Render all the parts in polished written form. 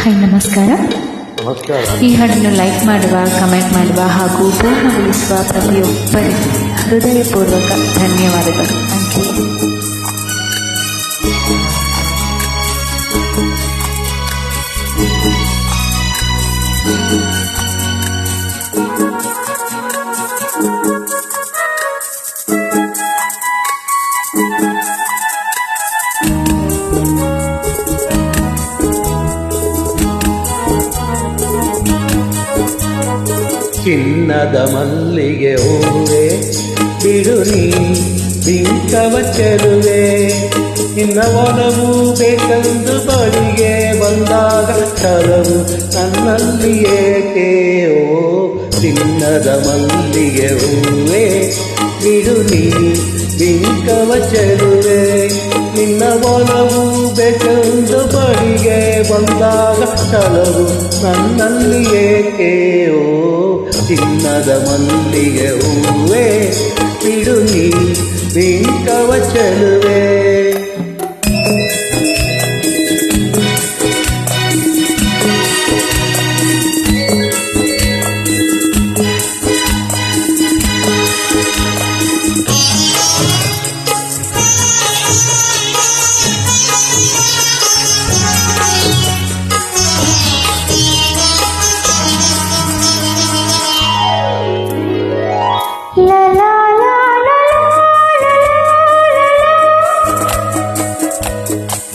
Hi ನಮಸ್ಕಾರ. ಈ ಹಾಡನ್ನು ಲೈಕ್ ಮಾಡುವ, ಕಮೆಂಟ್ ಮಾಡುವ ಹಾಗೂ ಪೂರ್ಣಗೊಳಿಸುವ ಪ್ರತಿಯೊಬ್ಬರಿಗೂ ಹೃದಯಪೂರ್ವಕ ಧನ್ಯವಾದಗಳು. ಥ್ಯಾಂಕ್ ಚಿನ್ನದ ಮಲ್ಲಿಗೆ ಹೂವೆ ಬಿಡು ನೀ ಬಿಂಕವ ಚೆಲುವೆ, ನಿನ್ನ ಒಲವು ಬೇಕೆಂದು ಬಳಿಗೆ ಬಂದಾಗ ಛಲವು ನನ್ನಲ್ಲಿ ಏಕೆ? ಓ ಚಿನ್ನದ ಮಲ್ಲಿಗೆ ಹೂವೆ ಬಿಡು ನೀ ಬಿಂಕವ ಚೆಲುವೆ, ನಿನ್ನ ಒಲವು ಬೇಕೆಂದು ಬಳಿಗೆ ಬಂದಾಗ ಛಲವು ನನ್ನಲ್ಲಿ ಏಕೆ? ಓ ಚಿನ್ನದ ಮಲ್ಲಿಗೆ ಹೂವೆ ಬಿಡು ನೀ ಬಿಂಕವ ಚೆಲುವೆ.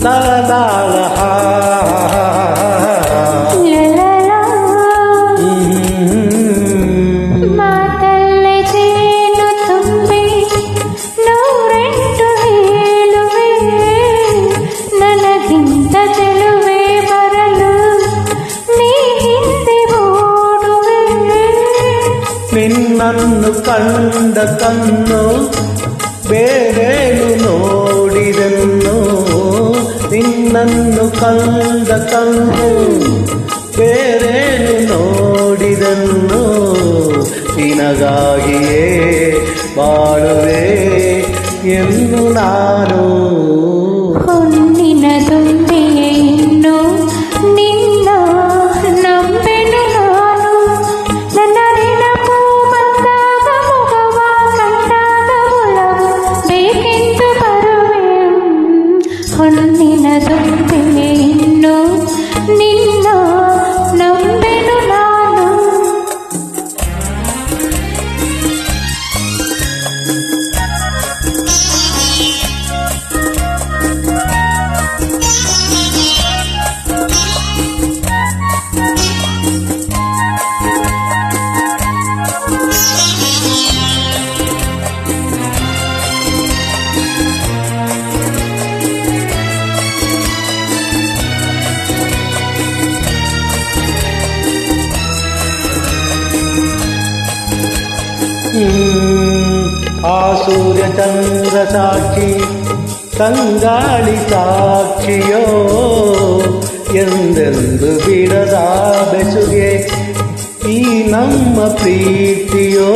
La la la ha ಮಾತಲ್ಲೇ ಜೇನು ತುಂಬಿ ನೂರೆಂಟು ಹೇಳುವೆ, ನನಗಿಂತ ಚೆಲುವೆ ಬರಲು ನೀ ಹಿಂದೆ ಓಡುವೆ. ನಿನ್ನನ್ನು ಕಂಡ ಕಣ್ಣು ಬೇರೇನು ನೋಡಿದೆನ್ನು, ನಿನ್ನನ್ನು ಕಂಡ ಕಣ್ಣು ಬೇರೇನು ನೋಡಿದನ್ನು, ನಿನಗಾಗಿಯೇ ಬಾಳುವೆ ಎಂದು ನಾನು. ಹೊನ್ನಿನ ತುಂಬಿಯೇ ಇನ್ನು ನಿನ್ನ ನಂಬೆನು ನಾನು, ನನ್ನ ನೆನಪು ಬಂದಾಗ ಮುಖವ ಕಂಡಾಗ ಒಲವು ಬೇಕೆಂದು ಬರುವೆ. ಹೊನ್ನಿನ ತುಂಬಿಯೇ ಇನ್ನು ನಿನ್ನ ನಂಬೆನು ನಾನು. ಆ ಸೂರ್ಯ ಚಂದ್ರ ಸಾಕ್ಷಿ ತಂಗಾಳಿ ಸಾಕ್ಷಿಯೋ, ಎಂದೆಂದು ಬಿಡದ ಬೆಸುಗೆ ಈ ನಮ್ಮ ಪ್ರೀತಿಯೋ.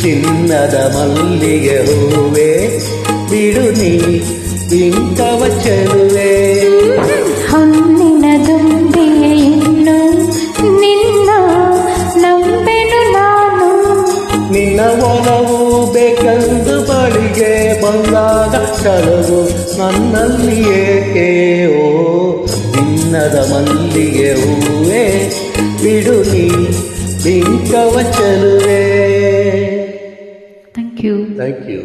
ಚಿನ್ನದ ಮಲ್ಲಿಗೆ ಹೂವೆ ಬಿಡು ನೀ ಬಿಂಕವ ಚೆಲುವೆ, ಹೊನ್ನಿನ ದುಂಬಿಯೇ ಇನ್ನು ನಿನ್ನ ನಂಬೆನು ನಾನು. ನಿನ್ನ ಒಲವು ಬೇಕೆಂದು ಬಳಿಗೆ ಬಂದಾಗ ಛಲವು ನನ್ನಲ್ಲಿ ಏಕೆ? ಓ ಚಿನ್ನದ ಮಲ್ಲಿಗೆ ಹೂವೆ ಬಿಡು ನೀ ಬಿಂಕವ ಚೆಲುವೆ. Thank you. Thank you.